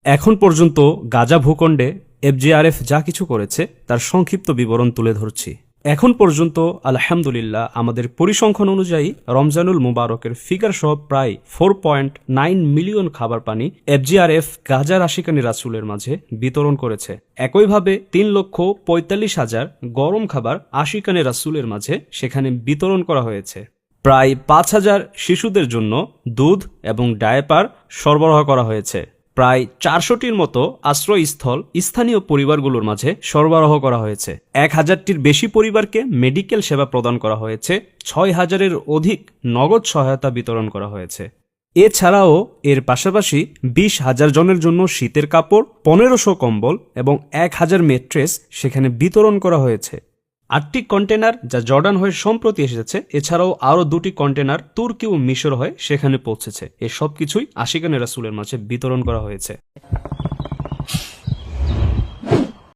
এখন পর্যন্ত গাজা ভূখণ্ডে এফজিআরএফ যা কিছু করেছে তার সংক্ষিপ্ত বিবরণ তুলে ধরছি। এখন পর্যন্ত আলহামদুলিল্লাহ আমাদের পরিসংখ্যান অনুযায়ী রমজানুল মুবারকের ফিগার সহ প্রায় 4.9 মিলিয়ন খাবার পানি এফজিআরএফ গাজার আশিকানি রাসূলের মাঝে বিতরণ করেছে। একইভাবে 3,45,000 গরম খাবার আশিকানি রাসূলের মাঝে সেখানে বিতরণ করা হয়েছে। প্রায় 5,000 শিশুদের জন্য দুধ এবং ডায়াপার সরবরাহ করা হয়েছে। প্রায় 400টির মতো আশ্রয়স্থল স্থানীয় পরিবারগুলোর মাঝে সরবরাহ করা হয়েছে। 1,000টির বেশি পরিবারকে মেডিকেল সেবা প্রদান করা হয়েছে। 6,000-এর অধিক নগদ সহায়তা বিতরণ করা হয়েছে। এছাড়াও এর পাশাপাশি 20,000 জনের জন্য শীতের কাপড়, 1,500 কম্বল এবং 1,000 মেট্রেস সেখানে বিতরণ করা হয়েছে। 8টি কন্টেনার যা জর্ডান হয়ে সম্প্রতি এসেছে, এছাড়াও আরও 2টি কন্টেনার তুর্কি ও মিশর হয়ে সেখানে পৌঁছেছে। এ সব কিছুই আশিকানি রাসূলের মাঝে বিতরণ করা হয়েছে।